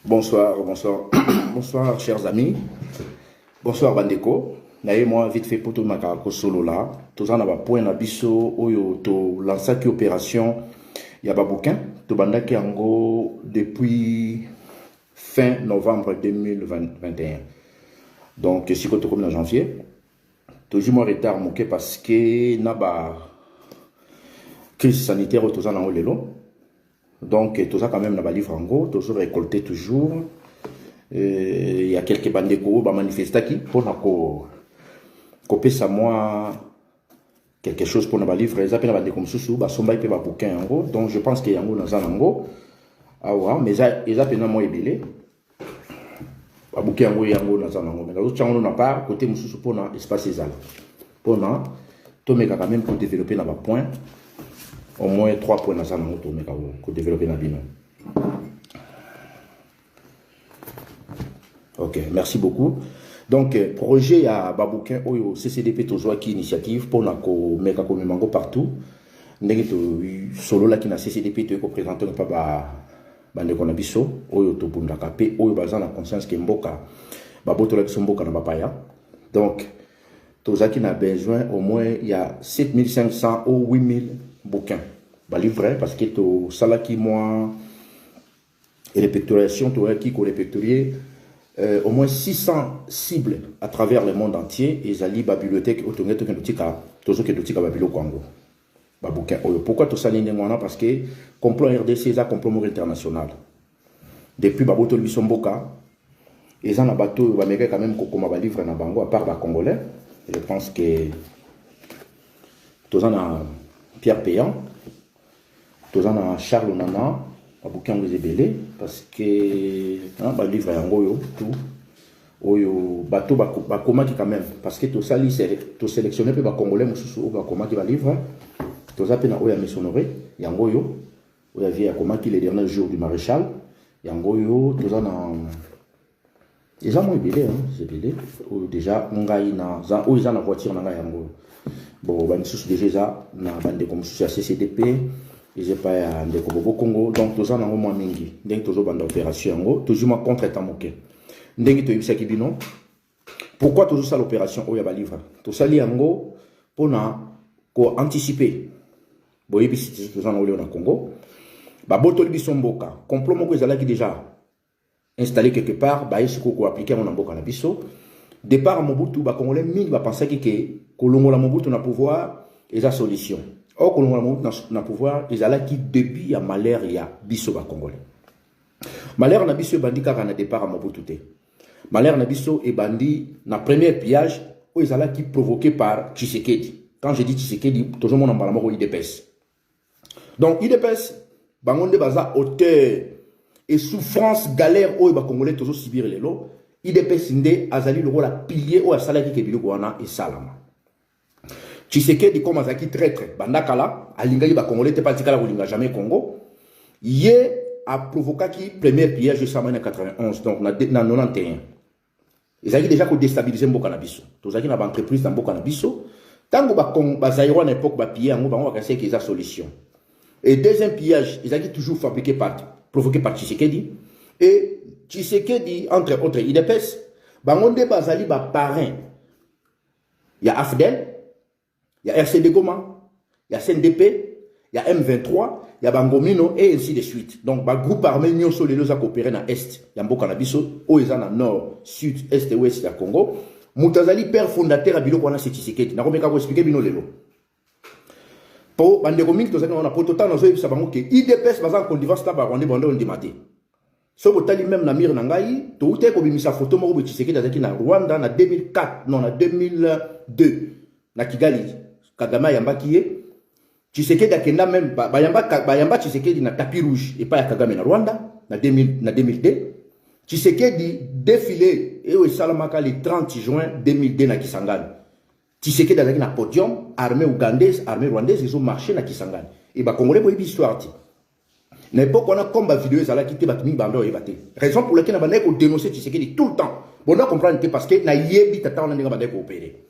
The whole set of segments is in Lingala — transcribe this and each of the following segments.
Bonsoir, bonsoir, bonsoir, chers amis. Bonsoir, Bandeko. Naye moi vite fait pour tout ma caractère solo là. Tous en avoir point abisso oyo to lancer qui opération y a pas bouquin. To bandaki ango depuis fin novembre 2021. Donc si tu comme en janvier, toujours moins retard moqué parce que n'a pas crise sanitaire au tous en haut lelo. Donc, tout ça quand même, dans le livre en gros, toujours récolté toujours. Il y a quelques bandes de manifestants qui, pour copier ça, moi, quelque chose pour le livre, ils appellent la bande comme sous, bah, somba, ils peuvent bouquin en gros. Donc, je pense qu'il y a un gros dans un gros. Ah ouais, mais ils appellent moi ébélé. Bah, bouquin en gros, il y a un gros dans un gros. Mais l'autre, on n'a pas, côté moussou pour l'espace ezal. Pour nous, tout le monde quand même pour développer dans le point. Au moins 3 points dans ça, pour développer la bino. Ok, merci beaucoup. Donc, projet à Baboukin, au CCDP, toujours qui initiative pour nous mettre comme partout. Nous solo là qui na CCDP, tu es représenté par bande konabiso, au to bunda kapé, au bazan la conscience qui mboka, baboto la mboka na bapaya. Donc, tous qui n'a besoin, au moins il y a 7500 ou 8000 bouquins. Bah, livre, parce que tout ça qui moi et répertoriation, tout qui qu'on répertorié au moins 600 cibles à travers le monde entier et zali ba bibliothèque autongé to kendotika tozo kendotika ba bilo kwango ba bouquin oyo. Pourquoi tout ça n'engwana parce que complot RDC ça complot international depuis ba boto bisomboka et ça na bateau ba meka quand même comme ba livre na bango à part ba congolais. Je pense que tout ça na Pierre Péan. Tous en Charles Nana, un bouquin vous ébélé parce que un livre en goyo tout oyo bateau ba koma qui quand même parce que tout ça li c'est tout sélectionné pe ba congolais mususu ba koma qui va livre tout ça pe na oya missionnaire yangoyo oya via koma qui les derniers jours du maréchal yangoyo tout ça na déjà moi ébélé hein c'est ébélé déjà ngai na za oyo za na voiture na ngai yangoyo bon ba mususu déjà na bande comme mususu à CCDP. Je n'ai pas de Congo, donc tout ça n'a pas mingi. Donc tout ça bande opération, toujours moi contre tamoké. Donc tu sais qui bino. Pourquoi toujours ça l'opération au yaba livre? Tout ça li ango pour na ko anticiper. Boye bi si tout ça na au Congo. Ba botoli bisomboka. Complot moko ezala qui déjà installé quelque part, ba isiko ko appliquer mon mboka na biso. Départ Mobutu ba congolais mingi ba penser que kolongo la Mobutu na pouvoir et sa solution. Or, quand on a pouvoir, ils allaient qui depuis à malheur, il y a biso ba congolais. Malheur na biso bandi car on a départ à Mobutu. Malheur na biso et bandi na premier pillage où ils allaient qui provoqué par Tshisekedi. Quand je dis Tshisekedi, tout le monde en parle au IDPS. Donc IDPS, bangonde baza hauteur et souffrance galère où les congolais toujours subir les lots. IDPS inde azali le rôle à pilier ou à salaki kebilo guana et salama. Tshisekedi comme azaki traître bandakala alingaki ba congolais te patikala kolinga jamais Congo yé a provoqué qui premier piège de Samana 91 donc na 91 ezaki déjà ko déstabiliser mboka na biso tozaki na ba entreprise na mboka na biso tango ba zaïro na époque ba piller ngo bango bakase ki za solution et deuxième piège ezaki toujours provoqué par Tshisekedi et Tshisekedi entre autres IDPS bango nde bazali ba parrain ya AFDEL. Il y a RCD Goma, il y a CNDP, il y a M23, il y a Bangomino et ainsi de suite. Donc, le groupe armé Nyon Solelo a coopéré dans l'Est. Il y a Mboka Nabiso, Oeza dans Nord, Sud, Est et Ouest du Congo. Moutazali, père fondateur à Bilo Kwana Tshisekedi. Je vais vous expliquer Bino Lelo. Pour Bandekomik, nous avons un prototype dans le Sabango qui IDPS, par exemple, qu'on divise là, on est bandé, on est maté. So botali même na mir nangai, to ute ko bimisa photo moko Tshisekedi azaki na Rwanda na 2004, non na 2002 na Kigali. Kagame yambaki ye Tshisekedi akenda même bayamba Tshisekedi na tapis rouge et pas ya Kagame na Rwanda na 2002 Tshisekedi défilé et au Salamaka le 30 juin 2002 na Kisangani. Tshisekedi azaki na podium, armée ougandaise, armée rwandaise, ils ont marché na Kisangani. Et ba congolais boyebi histoire ti. Na époque on a comme ba vidéo ezala ki te batumi bamba oyebate. Raison pour laquelle na bandé ko dénoncer Tshisekedi tout le temps. Bon on comprendre que parce que na yebi tata on a ndenge bandé ko opérer.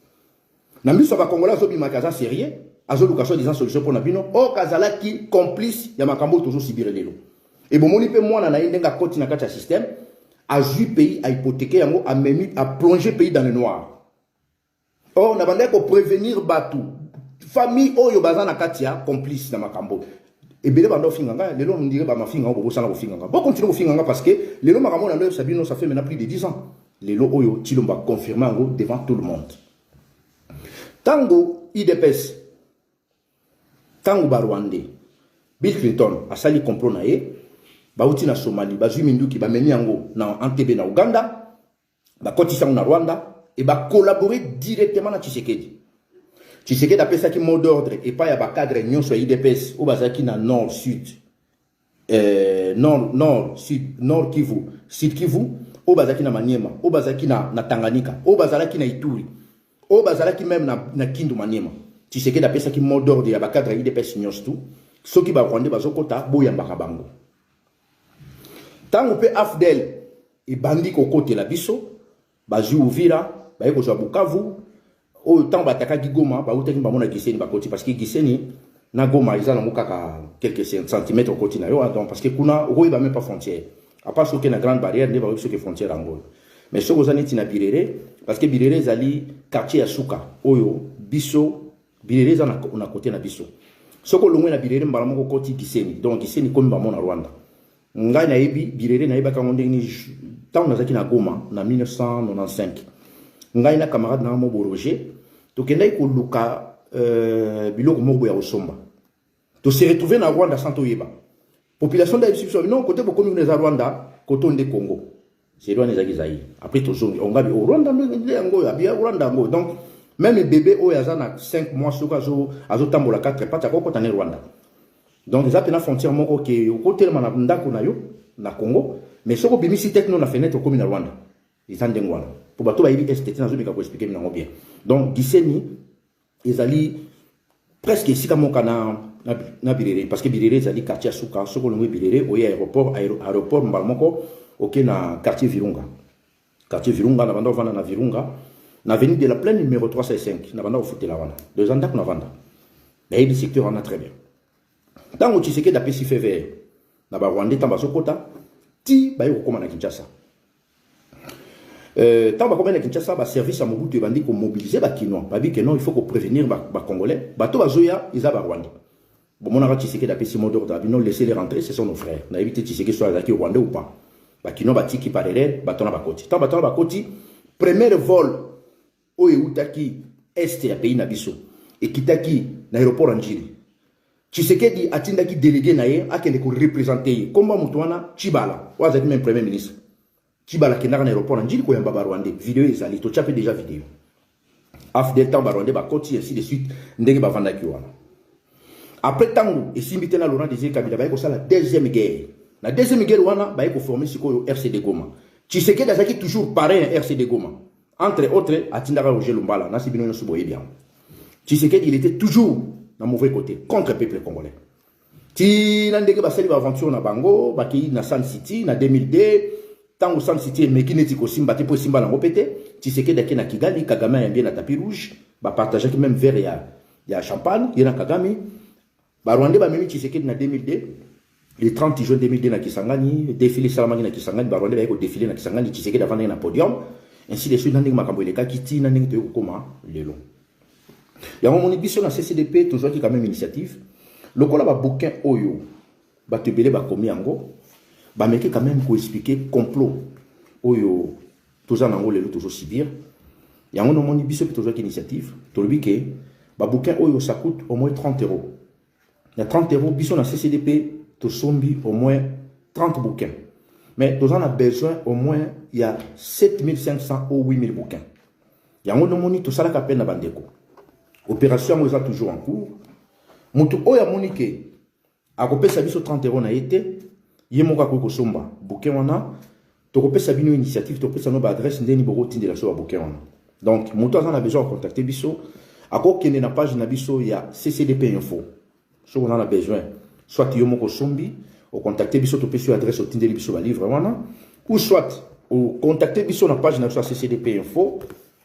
Na miso ba congolais zo bima kaza sérieux, azo lukaso disant solution pour na bino, o kazala ki complice ya makambo toujours sibirelelo. Et bon, mon moi, on a une koti na kacha système, a joué pays, a hypothéqué, a plongé pays dans le noir. Or, on a demandé pour prévenir Batou. Famille, oh, yo bazan na katia, complice dans ma cambo. Et bien, bando finganga, les lots, on dirait, bah, ma finganga, bon, ça, finganga. Bon, continuez au finganga parce que les lots, maramon, on a Sabino, ça fait maintenant plus de 10 ans. Les lots, oh, yo, Tilomba confirmé, en gros, devant tout le monde. Tango, IDPS, Tango Barwande, Bill Clinton, a sali complot na ye, bauti na Somalie, bazui minduki, ba meni yango, na Entebbe na Uganda, ba kotisa na Rwanda, et ba collaborer directement na Tshisekedi. Tshisekedi appelle ça qui mot d'ordre, et pas ya ba cadre nyon sur IDPS, ou bazaki na nord, sud, nord Kivu, sud Kivu, ou bazaki na Maniema, ou bazaki na Tanganyika, ou bazalaki na Ituri, ou bazalaki même na Kindu Maniema. Tshisekedi appelle ça qui mot d'ordre, ya ba cadre IDPS nyon tout, ceux qui ba Rwanda bazokota, boya mbakabango. Tant que Afdel et Bandi Kokote la biso, Bazu Uvira, Baeko Bukavu, autant Bataka Gigoma, Baoutek Bamona Giseni Bakoti, parce que Giseni, Nagoma, ils ont quelques centimètres au côté, parce que Kuna, Roi va même pas frontière. À part ce qui est une grande barrière, il n'y a pas de frontière en Angola. Mais ce que vous avez dit, Birere, parce que Birere, Zali, quartier Asuka, Oyo, Biso, Birere, on a côté na Biso. Ce que l'on a Birere, Mbalamoko Koti Giseni, donc Giseni comme Bamona Rwanda. Ngai na ebi Birere na eba kangonde ni tant nazaki na Goma na 1995 ngai na camarade na mo Roger to kendai ko luka biloko moko ya osomba to se retrouver na Rwanda sans toyeba population da biso non côté boko mi na Rwanda côté de Congo c'est loin les Zaïre après to zongi on gabi au Rwanda ngo ya bien Rwanda ngo donc même bébé o yaza na 5 mois soka azo tambola 4 pattes ko kota na Rwanda. Donc, ils ont la frontière qui est au côté de na Congo, mais ce qu'on bimisi tête non la fenêtre comme na Rwanda. Ils ont des Rwanda. Pour bateau ba ibi STT na zo bika ko expliquer na bien. Donc, Giseni ils allaient presque ici comme na Birere parce que Birere ils allaient quartier Suka, ce qu'on nomme Birere au aéroport mbalmoko OK na quartier Virunga. Quartier Virunga na banda vana na Virunga, na avenue de la Plaine numéro 305, na banda au foot la vana. 2 ans na vanda. Mais le secteur en a très bien. Tant que tu sais que d'après si fait vert, na ba Rwanda tamba sokota, ti ba yoko koma na Kinshasa. Tant ba koma na Kinshasa ba service à Mobutu bandi ko mobiliser ba Kinois, ba bi que non il faut ko prévenir ba Congolais, ba to ba zoya ils a ba Rwanda. Bon mon ara tu sais que d'après si mot d'ordre, non laisser les rentrer, ce sont nos frères. Na éviter tu sais que soit là Rwanda ou pas. Ba Kinois ba tiki parallèle, ba tona ba koti. Tant ba tona ba koti, premier vol o eutaki est ya pays na biso et kitaki na aéroport Njili. Tshisekedi atindaki délégué naye akende ko représenter comme Mutwana Chibala wazaki même premier ministre Chibala kendaka na aéroport Njili ko yamba Rwanda vidéo ezali to chape déjà vidéo after temps Rwanda ba koti ainsi de suite ndenge ba vandaki wana après tango esimbité na Laurent Désiré Kabila ba ko sala deuxième guerre na deuxième guerre wana ba ko former sikoyo RCD Goma Tshisekedi azaki toujours parrain RCD Goma entre autres atindaka Roger Lumbala na sibino nsubo bien Tshisekedi il était toujours dans mauvais côté contre le peuple congolais. Ti nandeke ba sali ba aventure na bango ba ki na Sun City na 2002 tango Sun City mais qui n'était ko simba te po simba na ngopete Tshisekedi na Kigali Kagame ya bien na tapis rouge ba partager même verre ya champagne il na Kagame ba Rwanda ba memi Tshisekedi na 2002 le 30 juin 2002 na Kisangani défilé Salamani na Kisangani ba Rwanda ba ko défilé na Kisangani Tshisekedi avanda na podium ainsi de suite nandeke makambo eleka kiti nandeke to koma lelo. Il y a un moment biso na CCDP toujours qui quand même initiative le kola ba bouquin oyo ba tebele ba komi yango ba meke quand même ko expliquer complot oyo toujours nango lelo toujours subir. Il y a un moment biso toujours qui initiative to le biké ba bouquin oyo ça coûte au moins 30 €. Il y a 30 € biso na CCDP to sombi au moins 30 bouquins. Mais tous on a besoin au moins il y a 7500 ou 8000 bouquins. Il y a un moment tout ça la peine na bandeko. Opération est toujours en cours. Mutu oya monike a kopesa biso 30 € na été yemoka ko somba bouquin wana to kopesa bino initiative to pesa no ba adresse ndeni boko tindela so ba bouquin wana. Donc mutu a besoin de contacter biso ako kende na page na biso ya CCDP info. So on a besoin soit yomoko sombi au contacter biso to pesa adresse au tindeli biso ba livre wana ou soit au contacter biso na page na CCDP info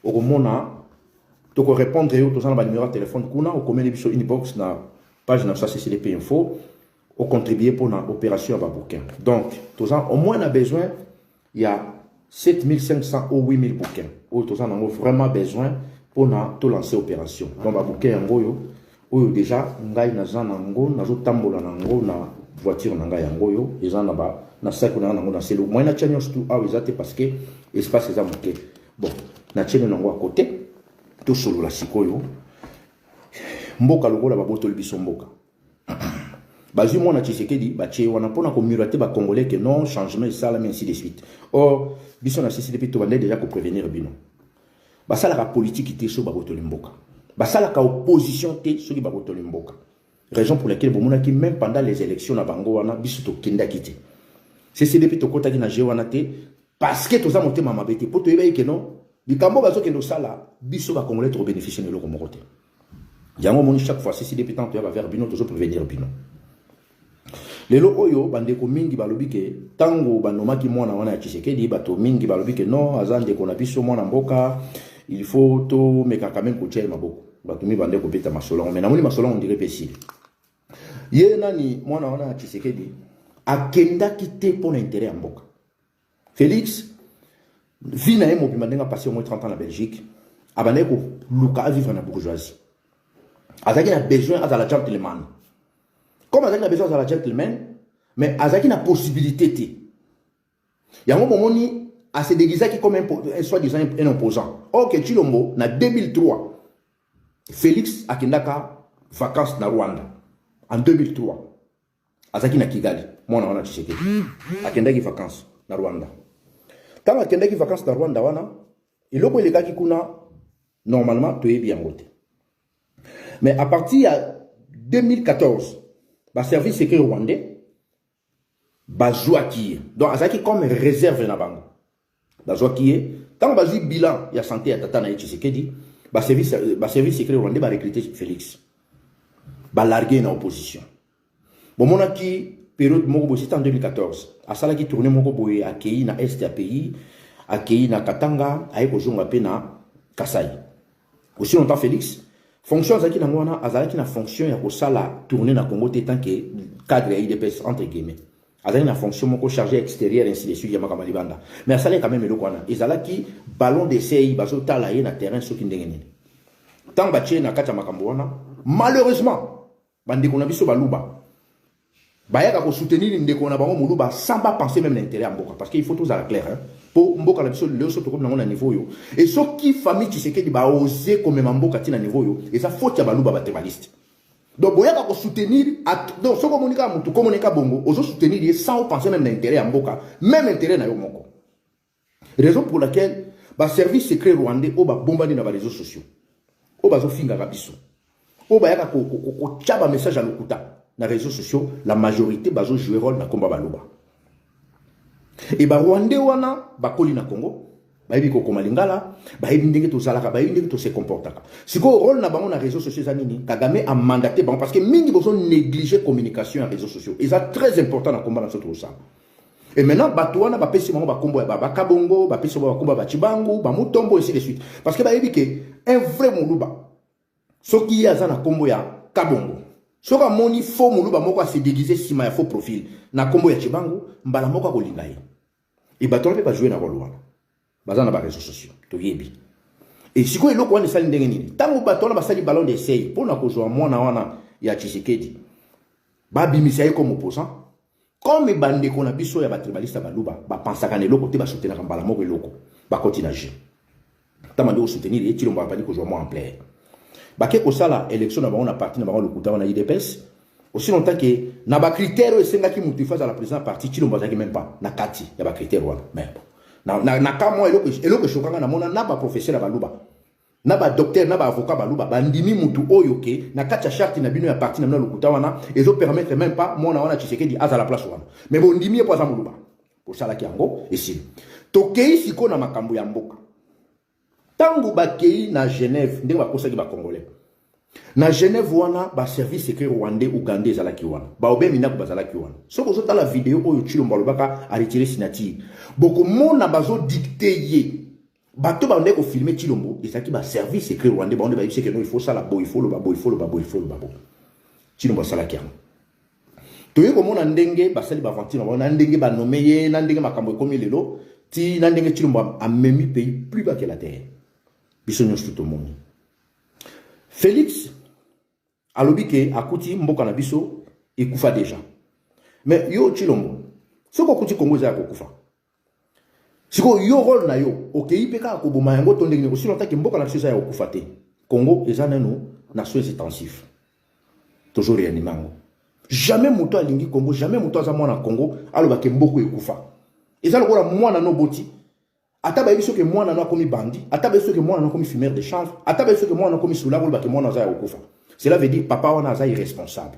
au mona donc répondre au numéro de téléphone kuna au commun biso inbox na page na CCDP info contribué pour l'opération à Babouquin. Donc, au moins on a besoin, il y a 7500 ou 8000 bouquins. On a vraiment besoin pour lancer l'opération. Donc, Babouquin, déjà, ngai naza nango, nazo tambola nango na voiture nanga yango eza na ba na sac na nango na selo. Moi na tchanyo surtout ah ezate parce que espace eza moke. Bon, na tchanyo nango à côté. To solo la sikoyo. Mboka lokola ba botoli biso mboka. Bazu mona Tshisekedi ba tché wana pona ko murater ba congolais que non changement et ça là mais ainsi de suite. Or, biso na CCDP to bande déjà ko prévenir bino. Ba sala ka politique té so ba botoli mboka. Basala ka opposition te ceux qui babotoli mboka. Raison pour laquelle bomonaki même pendant les élections na bango wana biso to kenda kité. CCDP to kota ki na jewana te parce que toza monté mama bete pour to yeba ke non bikambo bazo kendo sala biso ba congolais to bénéficier de loko mokote. Yango moni chaque fois CCDP tant to va vers bino to prévenir bino. Lelo oyo bandeko mingi balobi ke tango banomaki mwana wana ya Tshisekedi bato mingi balobi ke non azande ko na biso mwana mboka. Il faut tout mais quand même coacher maboko. Batumi bande ko beta masolon mais namoni masolon on dirait pesi. Ye nani mwana wana Tshisekedi akenda kité pour l'intérêt en mboka. Félix vina emo bimandenga passé au moins 30 ans en Belgique. Abane ko luka vivre na bourgeoisie. Azaki na besoin à la gentleman. Comme Azaki na besoin à la gentleman, mais Azaki na possibilité té. Yango momoni à se déguiser comme un soi-disant un opposant. Ok, Chilombo, en 2003, Félix Akendaka vacances na Rwanda. En 2003, Azaki na Kigali, moi on a Tshisekedi. Akendaki vacances na Rwanda. Quand Akendaki vacances na Rwanda wana, il y a qui kuna normalement tu es bien voté. Mais à partir de 2014, le service secret rwandais, Bazouaki. Donc Azaki comme réserve na bango. Bazwa qui est quand on bilan il y a santé à tata na Tshisekedi ba service secret rwandais ba recruter Félix ba larguer na opposition bon mona ki période moko bo c'était en 2014 asala ki tourner moko boye akei na est ya pays akei na Katanga ay ko jonga pe na Kasai aussi longtemps Félix fonction zaki na mona azala ki na fonction ya ko sala tourner na Congo tant que cadre ya IDPS entre guillemets. Azali na fonction moko chargé extérieur ainsi de suite yamaka malibanda mais asala quand même eloko wana ezala ki ballon d'essai bazo tala ye na terrain soki ndenge nini tant batie na kata makambo wana malheureusement bandeko na biso baluba bayaka ko soutenir ndeko na bango muluba sans pas penser même l'intérêt à mboka parce qu'il faut tous à clair hein pour mboka la biso le soto comme na niveau yo et soki famille Tshisekedi ba oser comme mboka tina niveau yo et ça faut ya baluba batebaliste. Donc, vous avez soutenir, donc, ce que vous communiquez bongo, vous soutenir sans penser même l'intérêt à Mboka, même intérêt à Yomoko. Raison pour laquelle, le service secret rwandais, va bombarder dans les réseaux sociaux. Va finga rabiso. Va y message à l'okuta dans les réseaux sociaux, la majorité va jouer rôle dans le combat baluba. Et les Rwandais, va coller dans Congo. Baïbi ko malingala baïbi ndenge to zalaka baïbi ndenge to se comportaka siko rôle na bango na réseaux sociaux zanini Kagame a mandaté bango parce que mingi besoin négliger communication en réseaux sociaux et ça très important dans combat dans ce tout ça et maintenant batouana ba pesi bango ba kombo ba kabongo ba pesi ba komba ba chibangu ba mutombo ainsi de suite parce que baïbi que un vrai muluba soki ya zana kombo ya kabongo soka moni faux muluba moko a se déguiser sima ya faux profil na kombo ya chibangu mbala moko ko lingaye et batouana peut pas jouer na rôle wana bazana ba réseaux sociaux to yebi et siko eloko wana sali ndenge nini tango batola basali ballon d'essai pour na kozwa mwana wana ya Tshisekedi ba bimisa ye comme opposant comme bandeko na biso ya ba tribaliste baluba ba pensaka na eloko te ba soutenir kambala moko eloko ba continuer tamande o soutenir et tilomba ba di kozwa moi en plein ba ke ko sala élection na ba on a parti na ba le kuta wana IDPS aussi longtemps que na ba critère e senga ki mutu face à la présidence parti tilomba zaki même pas na kati ya ba critère wana mais na kamo eloko shokanga na mona na ba professeur baluba na ba docteur na ba avocat baluba bandimi mutu oyo ke na kacha charte na bino ya parti na mna lokuta wana ezo permettre même pas mona wana Tshisekedi aza la place wana mais bon ndimi po za muluba pour sala ki yango esi tokei siko na makambo ya mboka tangu bakei na Genève ndenge bakosaki ba congolais na Genève wana ba service secret rwandais ougandais ezalaki wana ba obemi na bazalaki wana soko zo tala vidéo oyo Chilombo Lobaka a retiré signature boko mona bazo dicter ye bato ba ndeko filmer Chilombo ezaki ba service secret rwandais ba on ba yise que non il faut ça la bo il faut le babo il faut le babo il faut le babo Chilombo salaki yango toye ko mona ndenge basali ba vantino na ndenge ba nomeye na ndenge makambo komi lelo ti na ndenge Tshilombo a memi pays plus bas que la terre biso nyonso tout le monde. Félix alobi ke akuti mboka na biso ekufa déjà mais yo Tshilombo soko kuti Congo za kokufa siko yo rôle na yo okei peka ko boma yango to ndenge aussi longtemps ke mboka na biso za kokufa te Congo eza nanu nation intensive toujours réanimant. Jamais muto alingi Congo, jamais muto azamona Congo, aloba ke mboko ekufa. Eza lokola mwana no boti. Ataba biso ke mwana no akomi bandi, ataba biso ke mwana no akomi fumeur de chanvre, ataba biso ke mwana no akomi soula aloba ke mwana za ekufa. Cela veut dire papa wana aza irresponsable.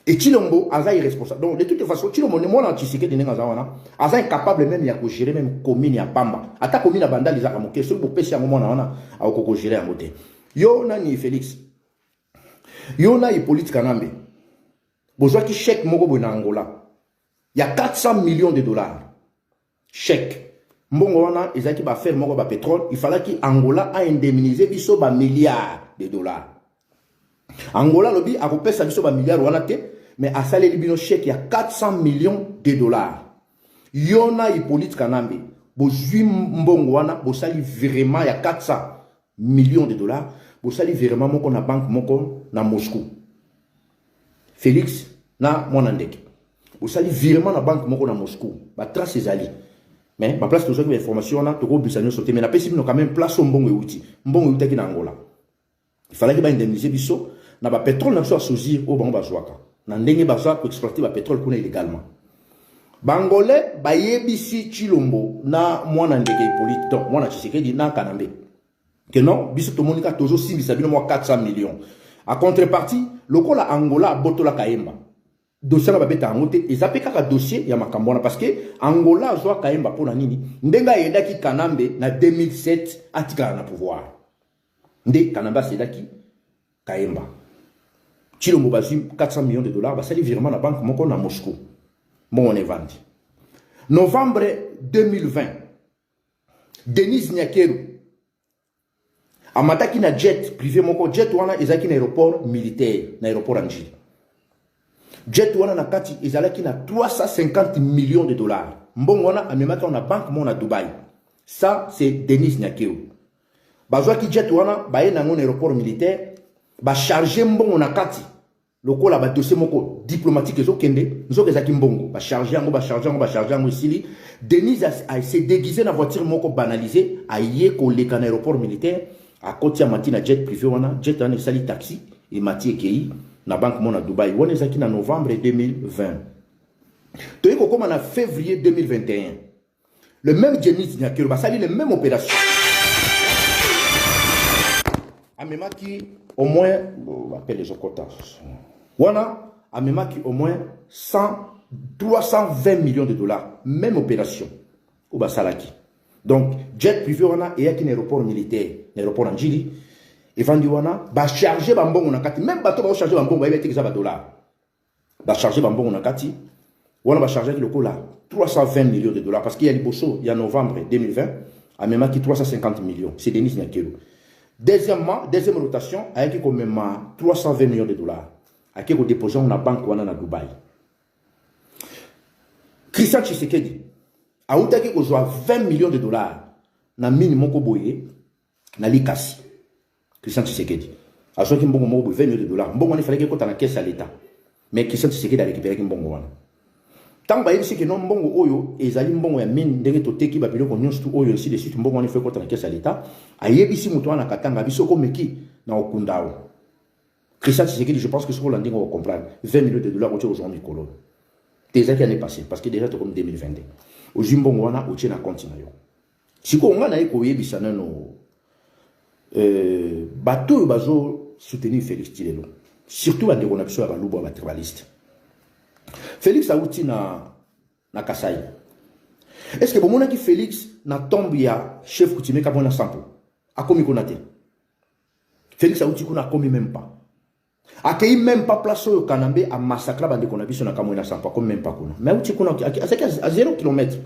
Et Tshilombo aza irresponsable. Donc de toute façon Tshilombo ne mwana Tshisekedi ndenge aza wana, aza incapable même ya ko gérer même commune ya Pamba. Ata commune ya Bandali za kamoke, so bo pesi yango mwana wana akoko gérer yango te. Yo nani Félix. Yo na Hippolyte Kanambe. Bozwa ki chèque moko na Angola. Il y a 400 millions de dollars. Chèque. Mbongo wana ezaki ba faire moko ba pétrole, il fallait que Angola a indemnisé biso ba milliards de dollars. Angola lobi a kopesa biso ba milliards wana te, mais a salé libino chèque il y a 400 millions de dollars. Yona Hippolyte Kanambe, bozwi mbongo wana bosali vraiment il y a 400 millions de dollars, bosali vraiment moko na banque moko na Moscou. Félix na Monandek. Vous salez virement la banque moko na Moscou. Ba trace ezali. Mais ma place toujours information na to ko bisanyo sauter mais na pesi bino quand même place mbongo euti. Mbongo euti ki na Angola. Il fallait que ba indemniser biso na ba pétrole na biso asozir au bango bazwaka. Na ndenge bazwa ko exploiter ba pétrole kuna illégalement. Bangolais ba yebisi Tshilombo na Monandek Hippolyte donc mwana Tshisekedi na Kanambe. Que non, biso to monika toujours simbisa bino mo 400 millions. A contrepartie, lokola Angola botola Kayemba. Dossier na babeta angote, ezape kaka dossier ya makambona parce que Angola zwa Kayemba pona nini, ndenga yedaki Kanambe na 2007 atika na pouvoir. Nde Kanamba sedaki Kayemba. Tshilombo bazwi 400 millions de dollars, basali virement na banque moko na Moscou. Bon on est vendu. Novembre 2020, Denis Nyakeru amataki na jet privé moko jet wana ezaki na aéroport militaire na aéroport Anjili. Jet wana na kati ezalaki na 350 millions de dollars. Mbongo wana amemaki na banque mona Dubaï. Ça c'est Denis Nyakeru. Bazwaki jet wana baye na ngona aéroport militaire ba charger mbongo na kati. Lokola ba dossier moko diplomatique ezokende nzoka ezaki mbongo ba charger yango sili. Denis a s'est déguisé na voiture moko banalisée aye ko leka na aéroport militaire. À côté de Matina jet privé, on a jet un sali taxi et Mati Ekei na banque mona Dubaï. On est en novembre 2020. Tu vois comme en février 2021, le même Denis Nyakeru va salir les mêmes opérations. Amemaki au moins, on appelle les okotas. Wana amemaki au moins 320 millions de dollars. Même opération. Au Basalaki. Donc, jet privé wana et un aéroport militaire, l'aéroport Anjili, et vendu wana, ba charger bambongo na kati, même bateau ba charger bambongo, ba yebete ba dollars. Ba charger bambongo na kati, wana ba charger le là 320 millions de dollars parce qu'il y a liboso, il y a novembre 2020, a même qui 350 millions, c'est Denis Nyakeru. Deuxièmement, deuxième rotation, a qui quand même 320 millions de dollars, a qui ko déposé na banque wana na Dubaï. Christian Tshisekedi a outaki ko 20 millions de dollars na mini moko boye na likasi. Christian Tshisekedi a soki mbongo moko 20 millions de dollars. Mbongo il fallait que kota na caisse à l'état. Mais Christian Tshisekedi a récupéré mbongo wana. Tant ba yebisi que non mbongo oyo ezali mbongo ya mine ndenge toteki ba biloko nyonso tu oyo ainsi de suite mbongo wana il faut kota na caisse à l'état. A yebisi muto wana katanga biso ko meki na okundao. Christian Tshisekedi je pense que ce qu'on l'endingo va comprendre 20 millions de dollars aujourd'hui colonne. Déjà qui année passée parce que déjà comme 2022. Au Zimbabwe wana otie na compte na yo. Siko nga na eko yebisa nano bato bazo soutenir Félix Tshilombo. Surtout bande on a besoin ba lubo ba tribaliste. Félix auti na Kasai. Est-ce que bomona ki Félix na tombe ya chef coutumier ka bona sampo. Akomi konate. Félix auti kuna akomi même pas. Akei même pas place au Kanambe à massacrer bande qu'on a biso na kamwena sampo comme même pas kuna. Mais auti kuna à 0 km.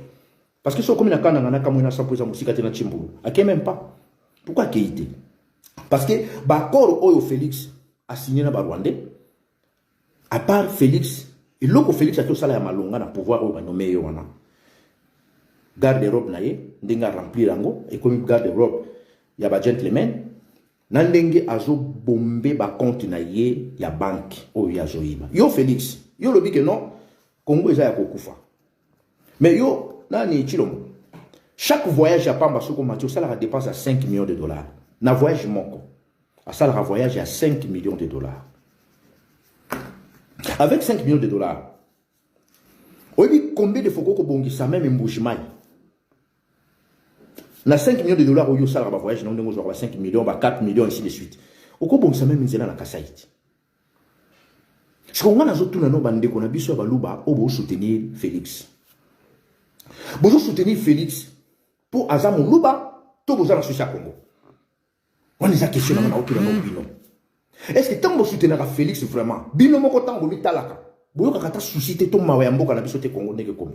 Parce que so comme na kana na kamwena sampo za musika te na Chimbulu. Akei même pas. Pourquoi akeité? Parce que ba corps oyo Félix a signé na ba Rwandais. À part Félix Et loko Félix a tout ça là malonga na pouvoir au nommé yoana. Garde robe na ye, ndenga remplir yango et comme garde robe ya ba gentleman nandenge azo bombe ba compte na ye ya banque o ya zoiba. Yo Félix, yo lobi que non Congo eza ya kokufa. Mais yo nani Chilombo. Chaque voyage à Pamba Soko Mathieu, ça la dépense à 5 millions de dollars. Na voyage moko. À ça la voyage à 5 millions de dollars. Avec 5 millions de dollars, on dit combien de fois qu'on bongi ça même mbouchimai. Na 5 millions de dollars au yo ça la voyage non dengo 5 millions, 4 millions ainsi de suite. Oko bongi ça même nzela na kasaiti. Ce qu'on a tout na no bande qu'on a biso ba luba o bo soutenir Félix. Bozo soutenir Félix pour Azamo Luba, tout vous allez soucier à Congo. On les a questionnés dans autour de nos bino. Est-ce que tant que vous soutenez Félix vraiment, bino moko tant que vous talaka, vous avez suscité tout mawayambo quand vous avez Congo n'est comme.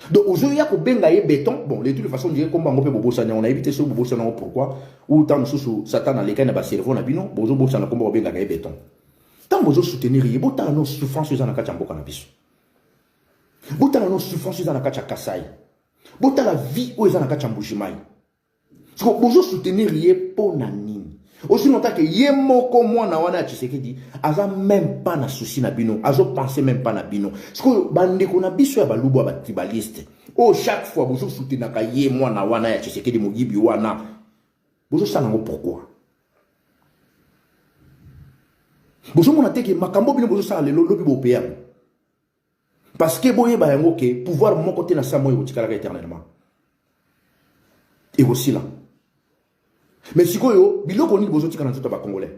Donc aujourd'hui il y a que bengaye béton. Bon, de toute façon je dirais comme on peut bobo sanya, on a évité ce bobo sanya pourquoi ou tant sous Satan à l'école na ba cerveau na bino, bozo bobo sanya comme bengaye béton. Tant que vous soutenir, il y a beaucoup de souffrance dans la kachamba cannabis. Beaucoup de souffrance dans la kachamba Kasai. Beaucoup la vie où ils ont la kachamba Mbujimai. Parce que vous soutenir yé pour nanini. Aussi longtemps que yé moko moi na wana Tshisekedi, aza même pas na souci na bino, azo penser même pas na bino. Parce que bande ko na biso ya balubo ba tribaliste. Oh chaque fois vous soutenir ka yé moi na wana ya Tshisekedi Mugibi wana. Vous ça nango pourquoi? Vous mon ateke makambo bino vous ça le lobby bo père. Parce que boye ba yango ke pouvoir mon côté na samoy otikala éternellement. Et aussi là. Mais si koyo biloko ni bozo tika na tuta ba congolais.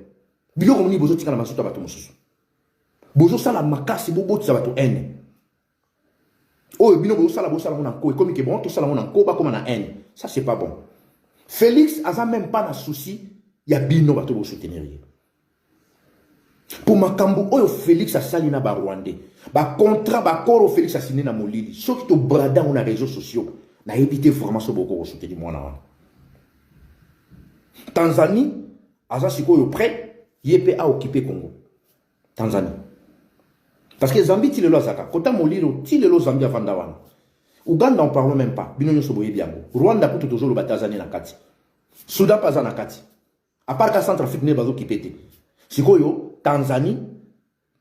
Biloko ni bozo tika na masuta ba to mosusu. Bozo sala makasi bobo tsa ba to haine. Oh bino bozo sala na ko comme que bon to sala na ko ba comme na haine. Ça c'est pas bon. Félix a même pas na souci ya bino ba to bo soutenir. Pour makambo oyo Félix a sali na ba Rwandais. Ba contrat ba koro Félix a signé na Molili. Sauf que brada on a réseaux sociaux. Na évité vraiment ce beaucoup soutenir moi na. Tanzanie, Aza Sikoyo prêt, Yépe a occupé Congo. Tanzanie. Parce que Zambie, il est là, Zaka. Kota Moliro, il est là, Zambie avant d'avoir. Ouganda, on ne parle même pas. Bino Soboye Biango. Rwanda, pour toujours le Tanzanie na Kati. Soudan, pas na Kati. À part que Centrafrique n'est pas occupé. Sikoyo, Tanzanie,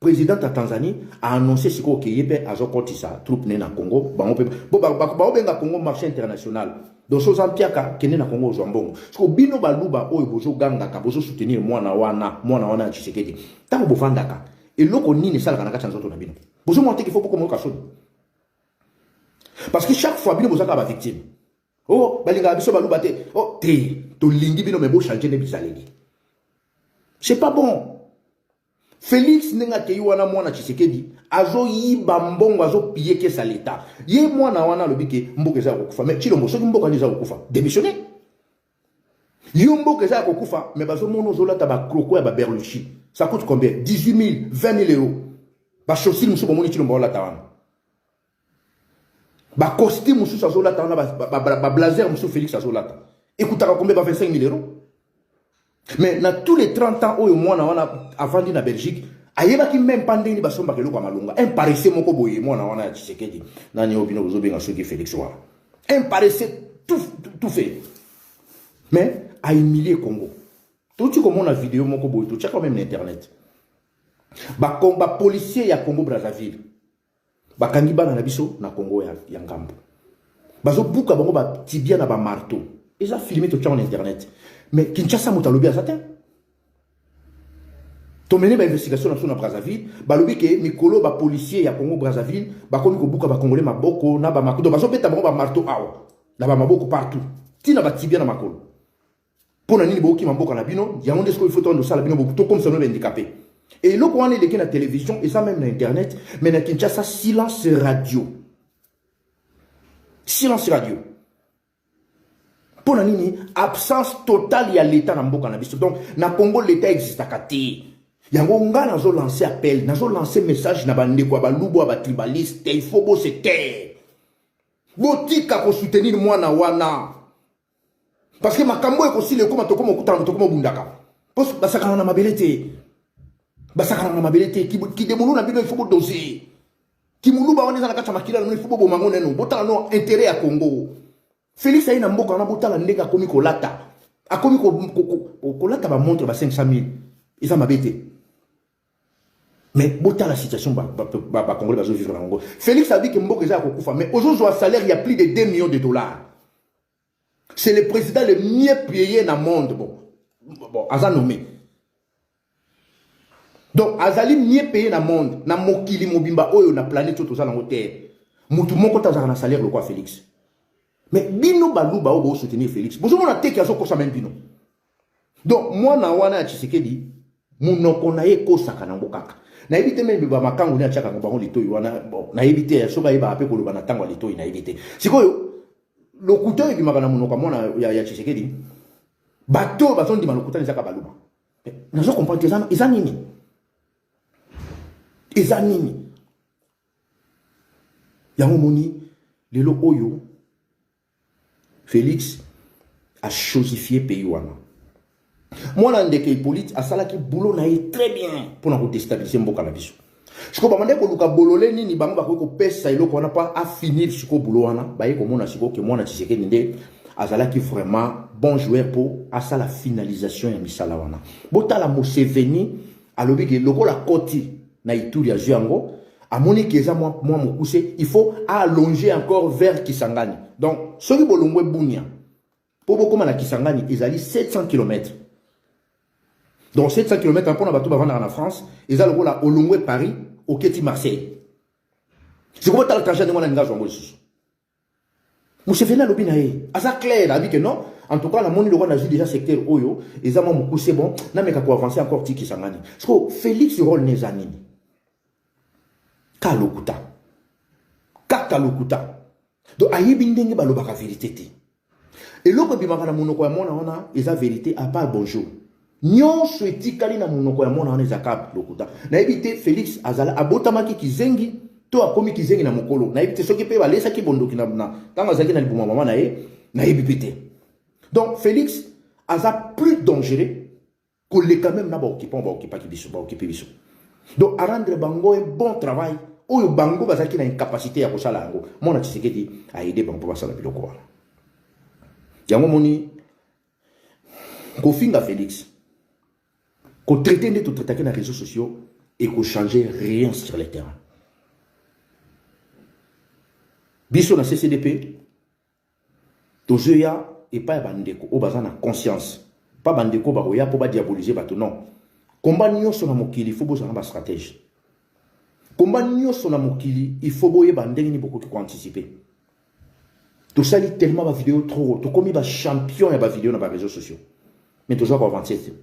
président de Tanzanie a annoncé Sikoyo que Yépe a sorti sa troupe na Congo. Bon, Congo marché international. Donc, chose en piaka, qui n'est na Congo au Zambon. Parce que bino baluba, oyo bozo ganga, ka bozo soutenir moi na wana, Tshisekedi. Tant que vous fandaka. Et l'autre ni ne sala kanaka chanzoto na bino. Bozo monter qu'il faut pour comment kasoni. Parce que chaque fois, bino bozo ka ba victime. Oh, balinga biso baluba te. Oh, to lingi bino me bo changer ne bisaleli. C'est pas bon. Félix nenga te wana mwana Tshisekedi azo yiba mbongo azo piye ke sa leta ye mwana wana lobike mboka za kokufa mais Chilombo soki mboka ni za kokufa démissionner yo mboka za kokufa mais bazo mono zolata ba kroko ya ba Berluchi ça coûte combien 18 000 20 000 euros ba chaussure musu bomoni Chilombo la tawana ba costume musu sa zolata wana ba blazer musu Félix azolata écoutaka combien ba 25 000 euros. Mais dans tous les 30 ans, avant de la Belgique, il y a même pas de personne qui a malunga. Un paresseux, mon coboy, moi, on a Tshisekedi. Nani obino ozobenga soki Félix wa. Un paresseux, tout fait. Mais à humilier Congo. Tout ce comme on a vidéo, mon coboy, tout ça quand même l'internet. Ba policier ya Congo Brazzaville. Ba kangiba na biso na Congo ya ngambo. Bazo buka bango ba tibia na ba marteau. Ils ont filmé tout ça en internet. Mais Kinshasa mota lobi azata. To mené ba investigation na Brazzaville, ba lobi ke mikolo ba policier ya Congo Brazzaville, ba komi ko buka ba congolais maboko na ba makudo ba zo beta ba marteau awa. Na ba maboko partout. Tina ba tibia na makolo. Pona nini boki maboko na bino, ya onde sko il faut to sala bino beaucoup to comme ça no handicapé. Et lo ko ane leke na télévision et ça même na internet, mais na Kinshasa silence radio. Silence radio. Pour nini absence totale ya l'état na mboka na biso. Donc na Congo l'état existe à kati. Yango nga nazo lancer appel, nazo lancer message na bande kwa balubo ba tribaliste, il faut bo se taire. Botika ko soutenir moi na wana. Parce que makambo e ko sile ko matoko mo kutana to ko bundaka. Parce que basaka na mabelete. basakana na mabelete qui demonu na bino il faut doser qui mulu ba oneza na kata makila il faut bo mango neno botala no intérêt à Congo. Félix aina mboka na botala ndeka komi ko lata akomi ko lata ba montre ba 500,000 isa mabete. Mais botala la situation ba Congolais bazo vivre na Congo. Félix a dit que mboka eza ko kufa mais aujourd'hui un salaire il y a plus de 2 millions de dollars. C'est le président le mieux payé dans le monde. Bon, Aza nommé. Donc, Azali mieux payé dans le monde. Dans Mokili, Mobimba, Oyo, na planète, tout ça, dans la terre. Moutou, mon côté, un salaire, le quoi, Félix. Mais, Bino Balou, Bao, Bao, soutenir Félix. Bonjour, on a été qui a ça même Bino. Donc, moi, na wana, Tshisekedi, mon nom, on a écho, ça, Kanambokaka. Na évité même, ma kango, na tchaka, on lito, bon, na évité, soba, iba, apé, ko, le banatango, lito, na évité. C'est quoi, le couteau, il m'a mon nom, ya Tshisekedi. Bateau, bateau, dit, ma le couteau, il s'est kabaluma. Mais, nous comprenons que ils ont nini. Ezanini. Yango moni, lelo oyo, Félix a chosifié pays wana. Moi, l'andeke Hippolyte, a sala ki boulot na très bien pour nous déstabiliser mboka na biso. Siko ba mande ko luka bolole nini bango ba ko pesa ilo ko na pas à finir siko boulot wana, ba ye ko mona siko ke mona Tshisekedi nde azala ki vraiment bon joueur pour à ça la finalisation ya misala wana. Botala Museveni alobi ke loko la koti na Ituri ya Juango, à monique moi mon coucher, il faut allonger encore vers Kisangani. Donc, ce qui bolongwe Bounia, pour beaucoup na Kisangani, ils allaient 700 km. Donc, 700 km pour la bateau avant en France, ils allaient la Olongwe Paris, au Keti Marseille. C'est comment tu as le trajet de moi dans Juango ici. Monsieur Fena Lobinae, à ça clair, a dit que non. En tout cas, la monnaie de roi n'a déjà secteur Oyo, ils ont mon coucher bon, n'a mais qu'à avancer encore Kisangani. Parce que Félix rôle n'est anini. Kalokuta. Kakalokuta. Donc, ayebi ndenge balobaka vérité te. Et loko bimaka na monoko ya mona wana, eza vérité à part bonjour. Nyon souhaiti kali na monoko ya mona wana eza kap lokuta. Na ebite Félix azala abotamaki kizengi, to akomi kizengi na mokolo. Na ebite soki pe balesa ki bondoki na tanga zaki na libuma mama na ye, na ebipite. Donc, Félix aza plus dangereux que les quand même na ba occupant ba occuper biso. Donc, à rendre bango un bon travail. Oyo bango bazaki na incapacité ya kosala yango mona Tshisekedi a aidé bango basala biloko wana yango moni ko finga Félix ko traiter de tout traiter na réseaux sociaux et ko changer rien sur le terrain biso na CCDP tozoya et pas bandeko o bazana conscience pas bandeko ba oya po ba diaboliser bato non combat nyonso na mokili faut bozana ba stratégie. Combat nyonso na mokili, il faut boye bandenge ni beaucoup ko anticiper. To sali tellement ba vidéo trop, to komi ba champion ya ba vidéo na ba réseaux sociaux. Mais toujours ko avancer.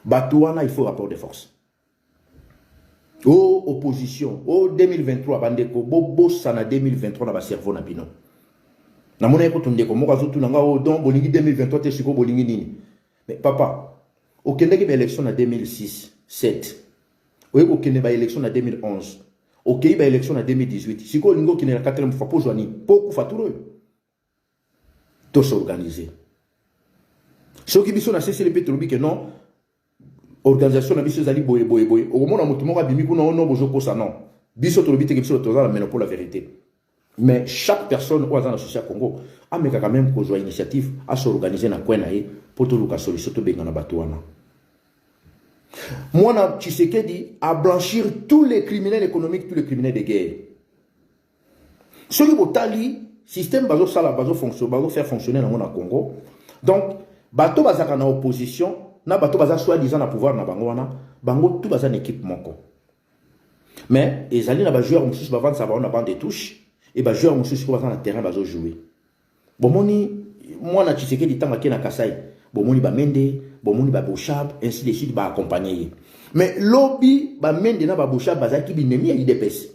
Batouana il faut rapport de force. Oh opposition, oh 2023 bandeko bobo sana 2023 na ba cerveau na bino. Na mona ko tunde ko moka zutu nga o don bolingi 2023 te siko bolingi nini. Mais papa, au kendeki ba élection na 2006, 7. Oui, au Kenya, élection en 2011. Au Kenya, élection en 2018. Si vous avez la quatrième fois pour joindre, pour fatureux. Tout s'organiser. Ceux qui sont dans CCLP, tu que non, organisation na biso zali boye. Au moment où tout le monde a bimi, non, bozo ça non. Biso tu le que biso tu as pour la vérité. Mais chaque personne au dans la société Congo a mais quand même qu'on joue initiative à s'organiser na quoi naé pour tout le solution to benga na batouana. Moi, Tshisekedi à blanchir tous les criminels économiques, tous les criminels de guerre. Ce qui est système bazo sala bazo fonctionne, bazo faire fonctionner dans le Congo. Donc, bato bazaka na opposition, na bato baza soi-disant na pouvoir na bango wana, bango tout baza une équipe moko. Mais les alliés na ba joueur mususu ba vendre ça ba on a bande de touche et ba joueur mususu ko baza na terrain bazo jouer. Bon moni moi na Tshisekedi tanga ke na Kasai, bon moni ba Mende bomoni ba Bochab ainsi de suite ba accompagner mais lobby ba mende na ba Bochab bazaki binemi ya IDPS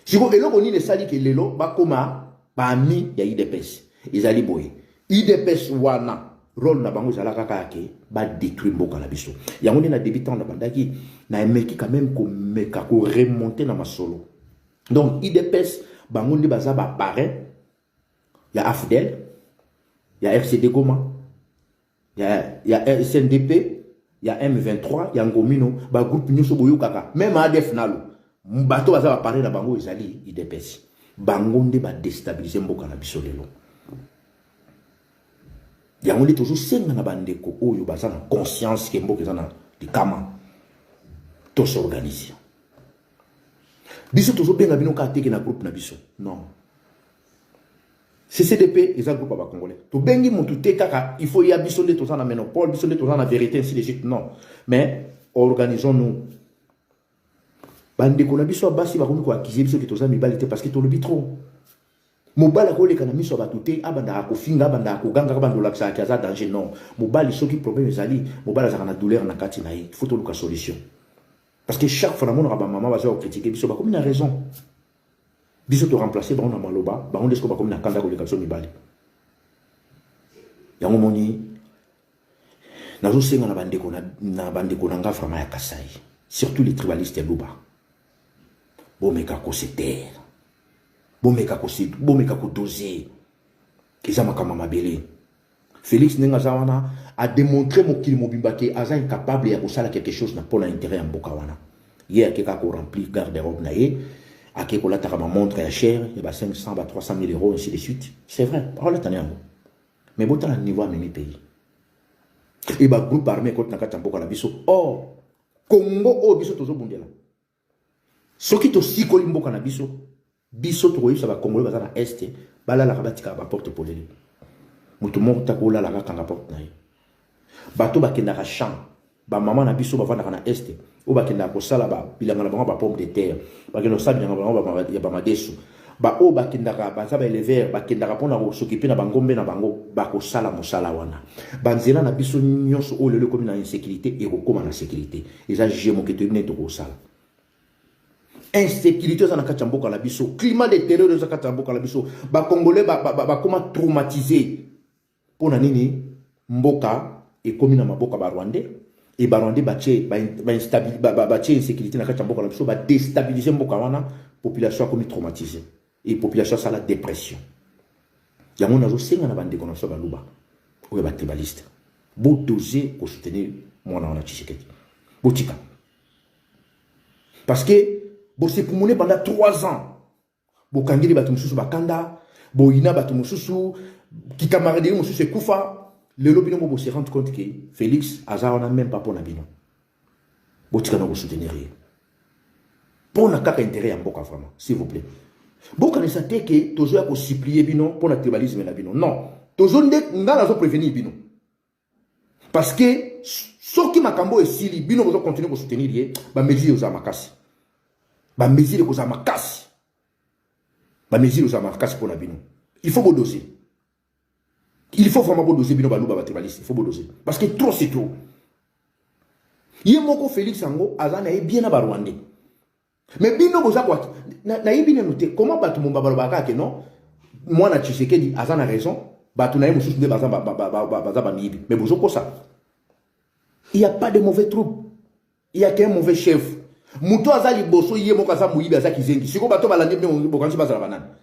siko eloko ni le sali ke lelo ba koma ba ami ya IDPS ezali boye IDPS wana rôle na bango zala kaka ke ba détruire mboka la biso yango na débutant na bandaki na emeki quand même ko meka ko remonter na masolo donc IDPS bango ndi baza ba parrain ya AFDEL ya RCD Goma. Il y a SNDP, il y a M23, il y a Ngomino, ba groupe Nyoso Boyo Kaka, même ADF Nalo, bateau va parler na bango ezali IDPS. Bango nde ba déstabiliser mboka na biso lelo. Yango ndi toujours senga na bandeko oyo baza na conscience ke mboka ezana di kama to s'organiser. Biso toujours benga bino ka teke na groupe na biso. Non. CCDP est un groupe à Congolais. To bengi mutu te kaka, il faut y abiso de tous en monopole, biso de tous en vérité ainsi de suite. Non. Mais organisons-nous. Bande ko na biso basi ba komi ko akize biso ke tous en mibalite parce que to le bitro. Mobala ko le kana miso ba tuté abanda ko finga abanda ko ganga ka bando laksa ki aza danger non. Mobali soki problème ezali, mobala za na douleur na kati na yi. Il faut to luka solution. Parce que chaque fois na mona ba maman ba za critiquer biso ba komi na raison. Biso to remplacer ba on a maloba, ba on desko ba komi na kanda ko le kaso mibali. Yango moni nazo senga na bandeko na nga vraiment ya Kasai. Surtout les tribalistes ya Luba. Bomeka ko se terre. Bomeka ko doser. Kisa makama mabele. Félix Nengazawana a démontré mokili mobimba ke aza incapable ya kosala quelque chose na pour l'intérêt ya mboka wana. Hier keka ko rempli garde-robe na ye, ake ko la ma montre ya cher, et ba 500 ba 300 000 euros ainsi de suite. C'est vrai, parole tane yango. Mais bota na niveau amemi pays. Et ba groupe armé contre na kati mboka na biso. Oh, Congo o biso tozo bundela. Soki to sikoli mboka na biso, biso to koyisa ba Congolais baza na est, bala la kabatika ba porte polele. Mutu moko takola la kanga porte na ye. Bato bakendaka champ, ba maman na biso bavandaka na est, o bakendaka kosala ba bilanga na bango ba pomme de terre, bakendaka kosala bilanga na bango ba madesu. Ba o bakendaka baza ba élever, bakendaka pona ko s'occuper na bangombe na bango ba kosala mosala wana. Banzela na biso nyonso o lelo komi na insécurité et kokoma na sécurité. Eza jemo ke tebine to kosala. Insécurité za na kati mboka la biso, climat de terreur za kati mboka la biso, ba congolais ba koma traumatisé. Pona nini mboka et komi na maboka ba rwandais et ba rwandais ba instabilité ba insécurité na kati mboka la biso ba déstabiliser mboka wana, population komi traumatisée et population ça la dépression. Ya mona zo senga na bande kono so ba luba. Oya ba tribaliste. Bo doser ko soutenir mona wana Tshisekedi. Botika. Parce que bo se pumone pendant 3 ans. Bo kangiri batu mususu bakanda, bo ina batu mususu ki camarade mususu kufa, le lobby no bo se rendre compte que Félix Azawana même pas pour na bino. Bo tika no bo soutenir. Pour na kaka intérêt ya mboka vraiment, s'il vous plaît. Bo kanisa te que tozo ya ko supplier bino pour na tribalisme na bino. Non, tozo nde ngala zo prévenir bino. Parce que soki makambo esili bino bozo continuer ko soutenir ye, ba mesure za makasi. Ba mesure ko za makasi. Ba mesure za makasi pour na bino. Il faut doser. Il faut vraiment doser bino baluba ba tribaliste, il faut doser parce que trop c'est trop. Yemoko Félix Ango azana e bien na ba Rwandais. Mais bino boza quoi na yibine noté comment batu mumba balobaka ke non moi na Tshisekedi azana raison batu na mususu nde baza ba mibi mais bozo ko ça. Il y a pas de mauvais troupes. Il y a qu'un mauvais chef. Muto azali boso yemoko aza muyibi azaki zengi. Siko bato balandi be bokanzi bazala banana.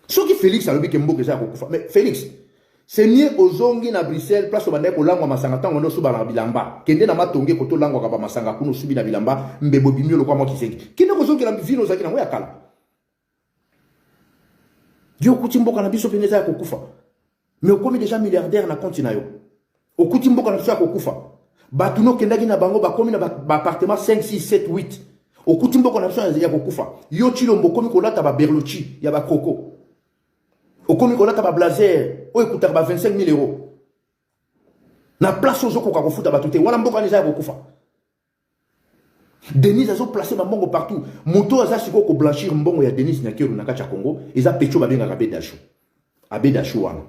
Ce qui Félix a dit que Mboka est à mais Félix, c'est mieux aux zongi na Bruxelles, place au bandeko langue masanga tango no suba na bilamba. Kende na matonge koto langue kaba masanga kuno subi na bilamba, mbebo bimio lo kwa mo kisengi. Kende ko zongi na vino zaki na ngoya kala. Dio kuti Mboka na biso peneza ya kokufa. Mais okomi déjà milliardaire na compte na yo. Okuti Mboka na biso ya kokufa. Batu no kendaki na bango ba komi na ba appartement 5 6 7 8. Okuti Mboka na biso ya kokufa. Yo chilombo komi kolata ba berlochi ya ba koko. Au commis qu'on a ta blazer, ou écoute 25 000 euros. Na place aux autres qu'on a foutu à batouté. Voilà m'boka déjà beaucoup fa. Denis a placé ma mbongo partout. Moto a siko ko blanchir mbongo ya Denis Nyakeru na kacha Congo. Ils a pecho babenga ka bedashu. Abedashu wana.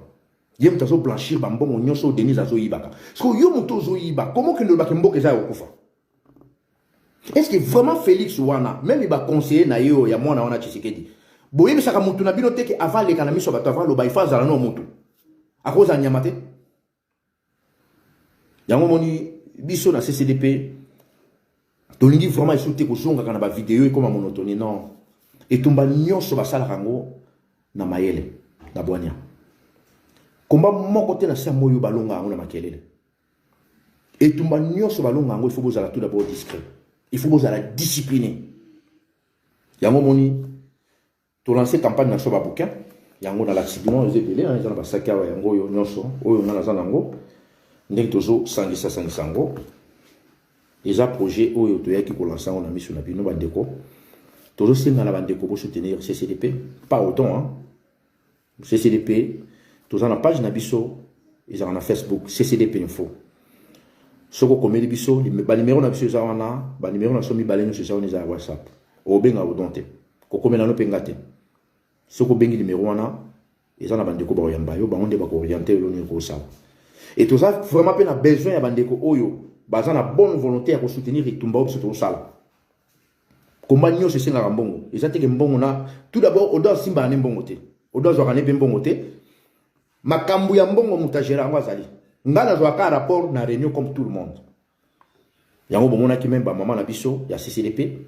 Yem tazo blanchir ba mbongo nyonso Denis azo yibaka. Parce que yo moto zo yiba. Comment que le bak mboka za okufa? Est-ce que vraiment Félix wana même il va conseiller na yo ya mwana wana Tshisekedi? Boye misaka mutu na bino teke avant les kanamiso bato avant lo baifa zala no mutu akoza nyamate yango moni biso na CCDP tolingi vraiment écouter ko zonga kana ba vidéo comme monotonie non et tumba nyonso basala kango na mayele na boania komba moko te na sa moyo balonga ngo na makelele Et tout le monde, il faut vous tout d'abord discret. Il faut vous discipliner. Il y a un moment, tu lances campagne dans ce bouquin, il y a un l'accident, il y a un sac à yango, il y a un zanango, il y a un sango. Il y a un projet où il y a un lancé, on a mis sur la bino bandeko. Toujours si on a la bandeko pour soutenir CCDP, pas autant, hein. CCDP, toujours dans la page Nabiso, ils ont un Facebook, CCDP Info. Ce qu'on commet les biso, les numéros Nabiso, ils ont un numéro Nasomi Baleno, ils ont un WhatsApp. Au benga au donte. Kokome na no pengate. Soko bengi numéro wana, ils ont un bandeko ba yamba yo, ba onde ba ko orienter lo ni ko ça. Et tout ça vraiment pe na besoin ya bandeko oyo, ba za na bonne volonté à soutenir et tumba obso to sala. Komba nyo se senga mbongo. Ils ont te mbongo na tout d'abord odo simba ne mbongo te. Odo zo kané pe mbongo te. Makambu ya mbongo mutajera ngwazali. Ngana zo ka rapport na réunion comme tout le monde. Yango bomona ki même ba maman na biso ya CCDP.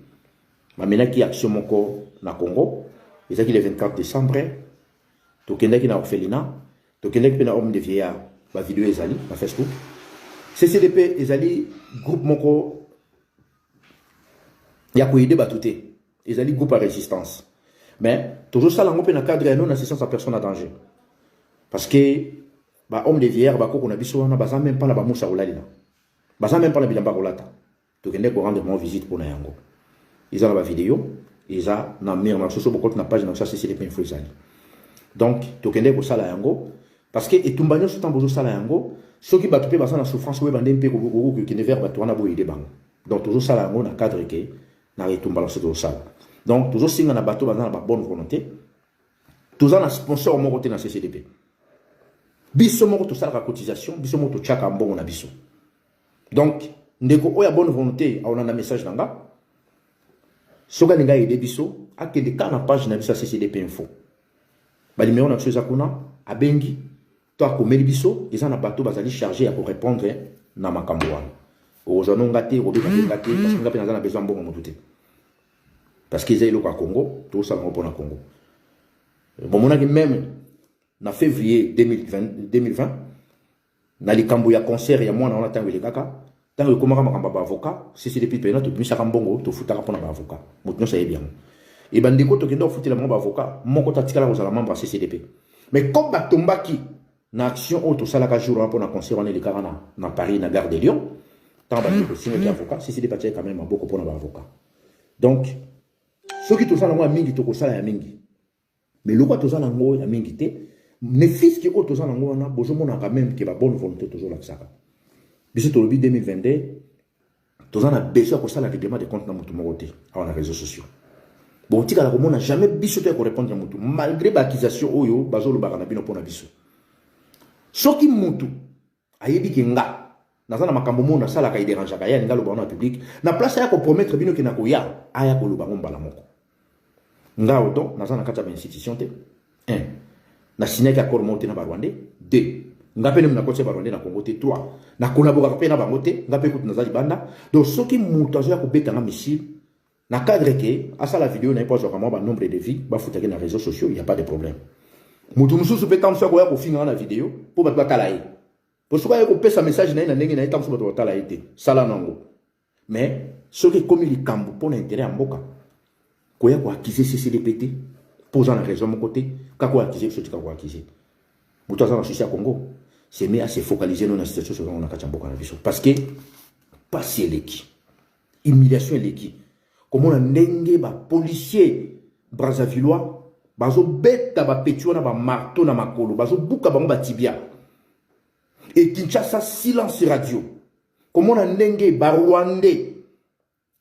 Maintenant qui action mon corps na Congo, ils ont le 24 décembre, tokenda qui na orphelinat, tokenda qui na homme de vieillard, ma vidéo ezali na Facebook. CCDP ezali groupe moko ya ko aider batuté, ezali groupe à résistance. Mais toujours ça lango pe na cadre non assistance à personne en danger. Parce que ba homme de vieillard ba ko na biso wana baza même pas na ba musa olalina. Baza même pas na bilamba rolata. Tokenda ko rendre mon visite pour na yango. Ils ont la vidéo, ils ont na mir na soso beaucoup na page na ça c'est les infos izali. Donc tokende ko sala yango parce que etumbanyo sotan bozo sala yango ceux qui battu pe basa na souffrance we bande mpe ko ki ne vers batu wana bo ide bango. Donc toujours sala yango na cadre que na etumbalo soto sala. Donc toujours singa na bato bana na bonne volonté. Toujours na sponsor mo côté na CCDP. Biso mo to sala cotisation, biso mo to chaka mbongo na biso. Donc ndeko oya bonne volonté a on a un message nanga. Soga ninga ide biso akende ka na page na biso CCDP info. Ba numéro na biso kuna abengi to akomeli biso eza na bato bazali chargé à répondre na makambo wana. Ozono ngate robeka ngate parce que ngapena na besoin mbongo motuté. Parce qu'ils aient au Congo, tout ça pour le Congo. Bon mon ami même na février 2020 na likambo ya concert ya mwana on attend le kaka. Tant que comment on avocat, si c'est depuis pena, tu peux faire un bon tu fous ta pour un avocat. Maintenant ça est bien. Et ben des côtés qui doivent foutre le membre avocat, mon côté tika la membre CCDP. Mais comme Batombaki, na action auto salaka jour pour na concert on est les carana na Paris na gare de Lyon, tant que si on avocat, CCDP quand même beaucoup pour un avocat. Donc ceux qui tout ça na mingi to ko sala ya mingi. Mais le quoi tout ça na ngo ya mingi te, ne fils qui auto ça na ngo na bozo mona quand même que la bonne volonté toujours la saka. Biso to lobi 2022 tous en a besoin pour ça la règlement de compte na mutu mokote à les réseaux sociaux. Bon tika la komona jamais biso te ko répondre à mutu malgré l'accusation oyo bazolo bakana bino pona biso. Soki mutu ayebi kinga nazana makambo mona sala ka dérange ka ya ngalo bana public na place ya ko promettre bino kina ko ya aya ko luba ngomba la moko. Nga odo nazana kata ba institution te 1 na signé accord monté na ba Rwandais 2 ngapene mna koche baronde na Congo te 3 na collaborer pe na bango te ngape kutu nazali banda donc soki mutu azoya ko beta na missile na cadre que asa la vidéo na pas vraiment ba nombre de vies ba futaki na réseaux sociaux il y a pas de problème mutu mususu pe tamso ko ya ko finga na vidéo pour ba kala yi pour soka ya ko pesa message na ndenge na tamso ba tala yi te sala nango mais soki komi likambo pour l'intérêt ya mboka ko ya ko accuser CCDP posant la raison mon côté ka ko accuser ce ka ko accuser mutu asa na susi ya Congo c'est mis à se focaliser dans la situation sur on a kachamboka na biso parce que passer l'équipe humiliation l'équipe comment on a ndenge ba policier Brazzavillois bazo beta ba petuana ba marteau na makolo bazo buka bango ba tibia et Kinshasa silence radio comment on a ndenge ba Rwandais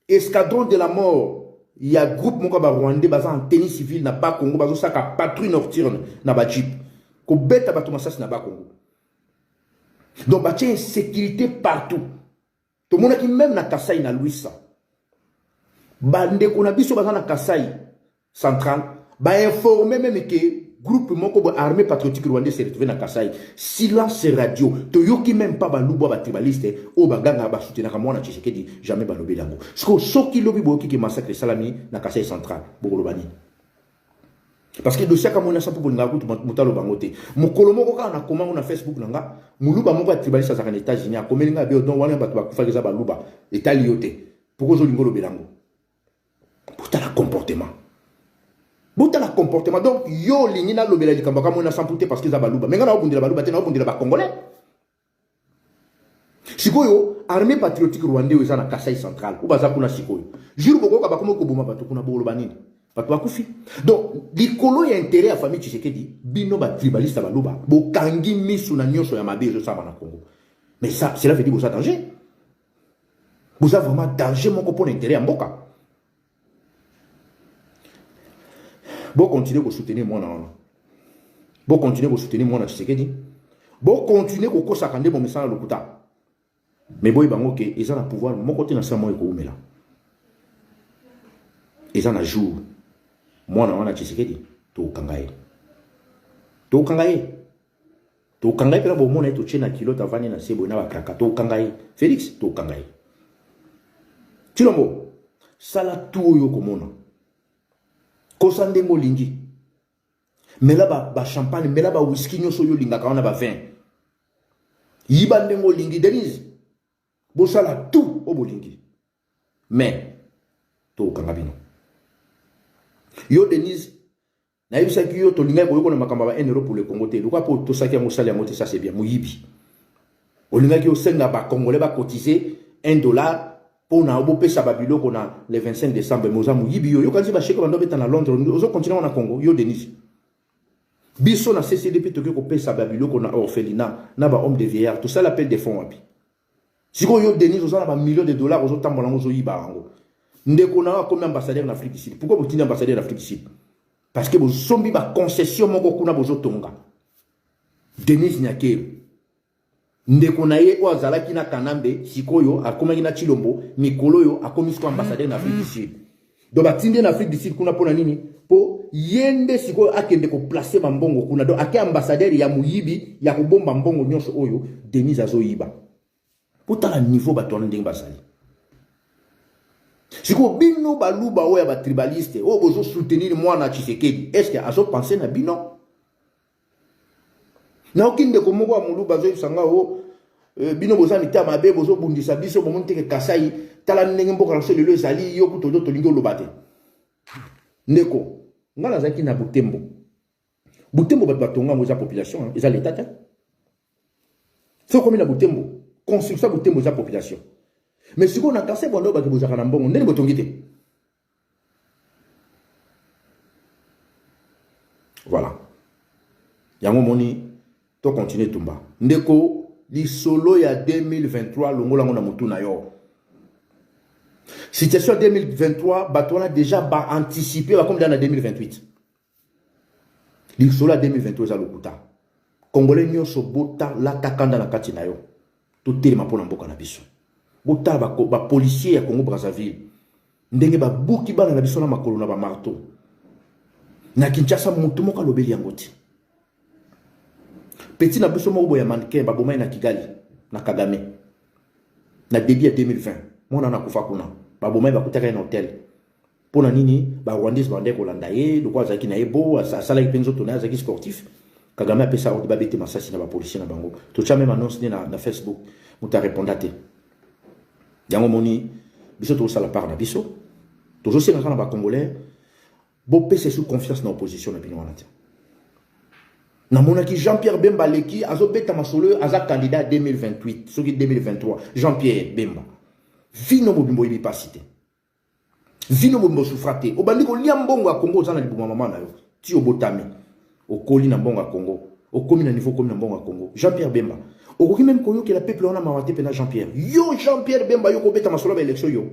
escadron de la mort il y a groupe moko ba Rwandais baza en tenue civile na ba Congo bazo saka patrouille nocturne na ba jeep ko beta ba tomasasi na ba Congo. Donc, il y a une sécurité partout. Tout le monde qui même na Kassai na Louisa. Bande qu'on a vu sur la Kassai central, ba informer même que groupe moko armée patriotique rwandais s'est retrouvé na Kassai. Silence radio. To yoki même pas ba lubo ba tribaliste o ba ganga ba soutenir ka mwana Tshisekedi jamais ba lobi dango. Parce que soki lobi boki ki massacre salami na Kassai central. Bogolobani. Parce que dossier comme on a ça pour nga kutu mutalo bangote. Mukolo moko ka na comment on a Facebook nanga, muluba moko a tribaliste za États-Unis, a komelinga be don wana batu bakufa keza baluba, etaliote. Pourquoi zo lingolo belango? Pour la comportement. Bota la comportement. Donc, yo, l'ingina lobela di kambaka mona sampute parce que za baluba. Mais ngana obundi la baluba, tena obundi la ba congolais. Sikoyo, armée patriotique rwandais eza na Kasai central. Ou baza kuna sikoyo. Juru boko ka bakomo ko boma bato kuna bolo banini. Bato bakufi. Donc, likolo ya intérêt à famille Tshisekedi, bino ba tribaliste baluba, bo kangi misu na nyonso ya mabe zo sama na Congo. Mais ça, cela veut dire boza danger. Boza vraiment danger moko pour l'intérêt à mboka. Bon continuer à soutenir moi non. Bon continuer à soutenir moi na Tshisekedi. Bon continuer à kosakande mon message lokuta. Mais boy bango ke ils ont le pouvoir mon côté na sa moi ko umela. Ils ont un jour moi na Tshisekedi to kangaye. To kangaye. To kangaye pela bo mona to chena kilo tavani na sebo na bakaka to kangaye. Félix to kangaye. Chilombo sala tout yo komona. Kosande molingi. Mela ba champagne, mela ba whisky nyoso yo linga kaona ba vin. Yiba ndengo lingi Denise. Bosala tout au bolingi. Mais to kangabino. Yo Denise na yebisa ki yo to linga ko na makamba ba 1 euro pour le Congo te. Luka po to saki mo sali amote ça c'est bien. Muyibi. O linga ki yo senga ba congolais ba cotiser $1 pour na obo pesa babilo kona le 25 décembre moza muyibi yo kanzi ba cheke bando beta na Londres ozo continuer na Congo yo Denise biso na CCDP to ko pesa babilo kona orphelinat na ba homme de vieillard tout ça l'appel des fonds wapi siko yo Denise ozo na ba millions de dollars ozo tambola ngozo yiba ngo ndeko na comme ambassadeur en Afrique du Sud. Pourquoi vous êtes ambassadeur en Afrique du Sud? Parce que vous sommes ba concession moko kuna bozo tonga Denise Nyakero ndeko na ye o azalaki na Kanambe sikoyo akomaki na Chilombo mikolo yo akomiswa ambassadeur na Afrique du Sud. Donc batinde na Afrique du Sud kuna pona nini po yende sikoyo akende ko placer mambongo kuna donc ake ambassadeur ya muyibi ya kubomba mbongo nyonso oyo Denise azoyiba potala niveau batona ndenge basali siko bino baluba oya ba tribaliste o bozo soutenir mwana Tshisekedi est-ce que azo penser na bino na okinde ko moko amuluba zo sanga o bino boza mitama mabe bozo bundisa biso bomonte ke Kasai tala ndenge mboka so lelo ezali yo kuto to lingo lobate ndeko ngala zaki na Butembo batonga moza population eza l'état ta so komi na Butembo construction Butembo za population mais siko na Kasai bondo ba ke boza kana mbongo ndenge botongite voilà yango moni to continuer tumba ndeko li solo ya 2023 longola ngona mutu na yo situation 2023 batona déjà ba anticiper comme dans 2028 li solo ya 2023 za lokuta congolais nyonso bota la takanda na kati na yo to telema pona mboka na biso bota ba policier ya Congo Brazzaville ndenge ba buki bana na biso na makolo na ba marteau na Kinshasa mutu moka lobeli yango ti petit na biso mo ya mannequin baboma na Kigali na Kagame na début ya 2020 mona na kufa kuna baboma ba kutaka na hotel pona nini ba Rwandais bande ko landa ye do kwa zaki na ebo sala ipenzo tona zaki sportif Kagame a pesa ordre ba bete masasi na ba policier na bango to cha même annonce na Facebook muta répondate yango moni biso to sala par na biso to zo senga na ba congolais bo pesa sous confiance na opposition na bino wana. Namonaki Jean-Pierre Bemba leki azobeta masolo aza candidat 2028 soki 2023 Jean-Pierre Bemba vino bobimbo ibi pasite vino bobimbo souffrate obandi ko lia mbongo ya Congo zana libuma mama na yo ti obotami okoli na mbongo ya Congo okomi na niveau komi na mbongo ya Congo Jean-Pierre Bemba okoki même koyo ke la peuple wana mawate pena Jean-Pierre yo Jean-Pierre Bemba yo ko beta masolo ba élection yo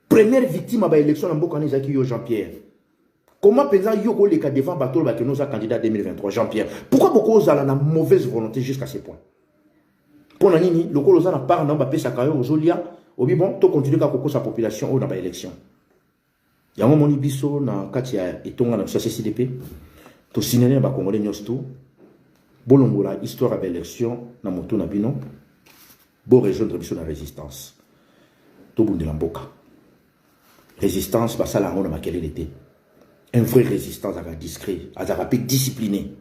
première victime ba élection na mboka na zaki yo Jean-Pierre. Comment pensez vous que les devant Batol que nous sommes candidats 2023, Jean-Pierre? Pourquoi beaucoup ont la mauvaise volonté jusqu'à ce point? Pour la nini, le colosa n'a pas un homme sa carrière aux Olia, au bon, tout continue à sa population ou dans l'élection. Il y a un moment biso na katia et tonga na CCDP, to signaler ba congolais nyosto, bolongola histoire à l'élection na moto na bino, bo rejoindre biso na résistance. To bunde la mboka. Résistance ba sala ngona makele l'été. un vrai résistant azaka discret, azaka pe discipliné.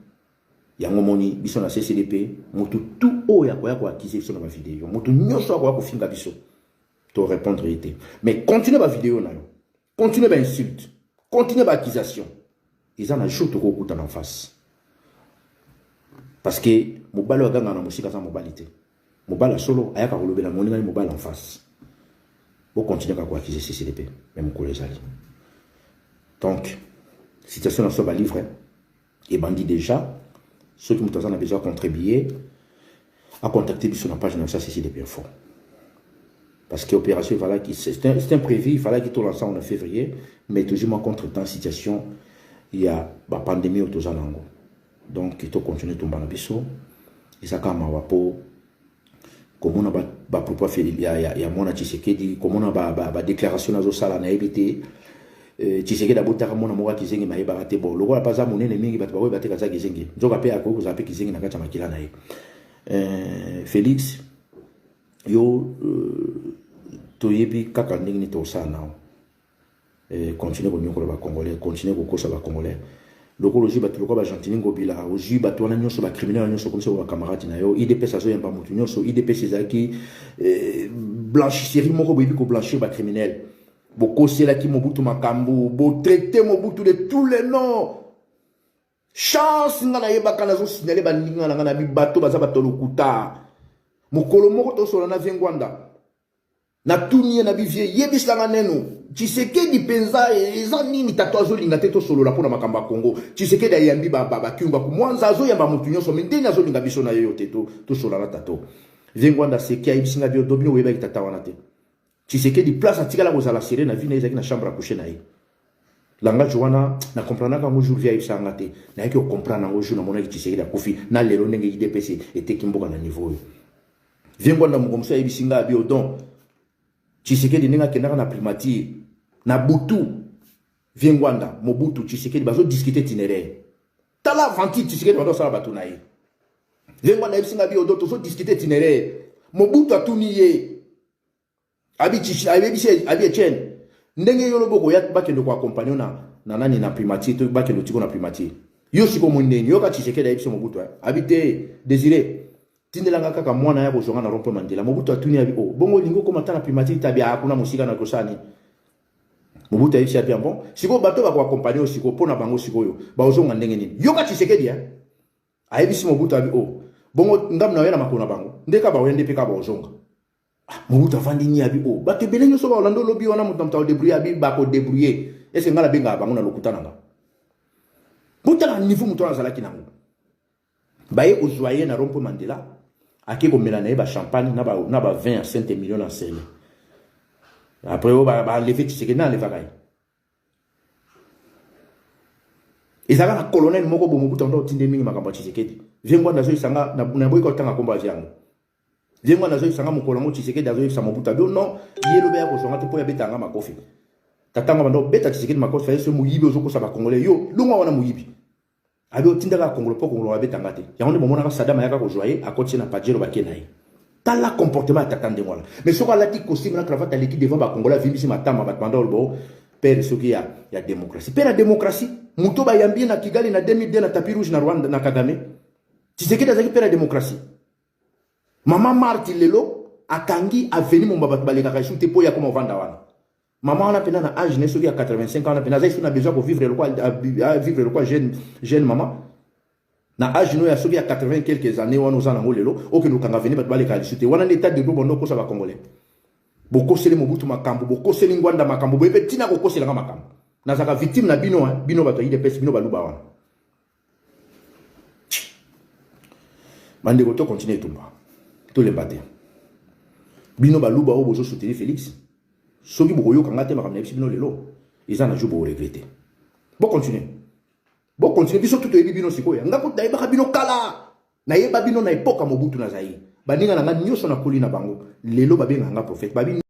Yango moni biso na CCDP, mutu tout oya kwa acquiser sur ma vidéo. Mutu nyoso kwa finga biso. To répondre été. Mais continuez ma vidéo na yo. Continuez ma insulte. Continuez ma accusation. Ils en ajoutent au coup en face. Parce que mobile wa ganga na musika sa mobilité. Mobile solo ayaka kolobe na moninga mobile en face. Pour continuer à quoi acquiser CCDP, même collège. Donc, situation dans ce livre et bandit déjà. Ceux qui ont besoin de contribuer à contacter sur la page de la CCDP Info. Parce que l'opération, c'est imprévu, il fallait qu'il tourne ensemble en février, mais toujours contre-temps, situation, il y a la pandémie autour de l'ango. Donc, il faut continuer à tomber dans le biseau. Et ça, quand on va pour, comme on a propos fait, il y a mon Tshisekedi, comme on a la déclaration dans le sala, on a évité. Tshisekedi d'abord t'as mon amour qui zengi maïba raté bon. Le roi pas à mon ennemi qui va te voir battre kaza qui zengi. Donc après à quoi vous appelez qui zengi na kacha makila nae. Félix, yo toyebi kaka ndingi ni to sa nao. Continuer ko nyoko ba congolais, continuer ko kosa ba congolais. Lokologie ba tuloko ba gentini ngobila, oji ba twana nyoso ba criminel nyoso comme ça ba camarade na yo. IDP ça zo yamba mutu nyoso, IDP c'est blanchisserie moko boyebi ko blanchir ba criminel. Boko c'est là qui Mobutu Makambu, bo traité Mobutu de tous les noms. Chance ngana yeba kana zo signaler ba ninga na bi bato baza bato lokuta. Mokolo moko to solo na Vengwanda. Na tuni na bi vie yebis la nenu. Tshisekedi penza eza nini tatouage linga te to solo la pona makamba Congo. Tshisekedi ayambi ba kiumba ku mwanza zo yamba mutu nyoso mendeni azo linga biso na yo te to solo la tato. Vengwanda c'est qui a ibisinga bio dobino weba kitatawana te. Tshisekedi place atikala kozala seré na vie na ezaki na chambre à coucher na ye. Langage wana na comprendre ka mo jour via isanga te. Na yaki o comprendre ngo jour na mona ki Tshisekedi akufi na lelo ndenge IDPC était kimboka na niveau. Vengwanda mukomso ya bisinga bio donc Tshisekedi ninga kenaka na primature na butu Vengwanda Mobutu Tshisekedi bazo discuter itinéraire. Tala vanti Tshisekedi bazo sala batu na ye. Vengwanda bisinga bio donc tozo discuter itinéraire. Mobutu atuniye abi Etienne ndenge yolo boko ya bakendo ko accompagner na nani na primature to bakendo tiko na primature yo siko mondeni yo ka Tshisekedi ayibiso Mobutu habité Désiré tindelanga kaka mwana ya bozonga na rompo Mandela Mobutu atuni abi o bongo lingo ko matana primature tabi hakuna musika na kosani Mobutu ayibisi abi bon siko bato ba ko accompagner siko pona bango siko yo ba ozonga ndenge nini yo ka Tshisekedi ya ayibisi Mobutu abi o bongo ndam na yo na makona bango ndeka ba wende peka ba ozonga Mobutu afandi ni abi o bato ebele nyoso ba olando lobi wana moto mta débrouiller abi ba ko débrouiller est-ce ngala benga bango na lokuta nanga botala niveau moto na zalaki nango baye ozoyer na rompo Mandela ake ko melana ba champagne na ba 20 à 5 millions en scène après ba lever Tshisekedi na leva kai ezaka na colonel moko bo Mobutu ndo tinde mingi makambo Tshisekedi Vengwanda zo isanga na boy ko tanga komba yango Vengwanda zo isanga mokolo ngo Tshisekedi azo isa Mobutu bio non yelo be ya kozonga te po ya betanga makofi tatanga bando beta Tshisekedi makofi fa yeso muyibi ozo ko sa ba congolais yo lunga wana muyibi abi otindaka Congolo po Congolo ba betanga te yango ne bomona ka Sadama yaka ko joyer akoti na pajero bakenai tala comportement atakande wala mais soko alati costume na cravate aleki devant ba congolais vimisi matama batmanda olbo père soki ya démocratie père la démocratie muto ba yambi na Kigali na 2002 na tapis rouge na Rwanda na Kagame Tshisekedi azaki père la démocratie Maman Marti lelo akangi aveni mon babat baleka ka shute po ya koma vanda wana maman on a pena na âge ne soki à 85 ans on a pena zaïs on a besoin de vivre le quoi jeune maman na âge no ya soki à 80 quelques années on nous en ngo lelo o que nous kanga veni bat baleka ka shute wana l'état de bobo ndoko sa ba congolais boko sele Mobutu makambo boko sele Ngwanda makambo bo epeti na ko sele makambo na zaka victime na bino bino bato yi de pes bino baluba wana mande ko to continuer tumba tous les batés bino baluba o bozo soutenir Félix soki boko yo kanga te makamna bino lelo ils en a joué pour regretter bon continuer biso tout ebi bino sikoya ngako dai baka bino kala na yeba bino na époque Mobutu na zai baninga na nga nyoso na kolina bango lelo babenga nga prophète babi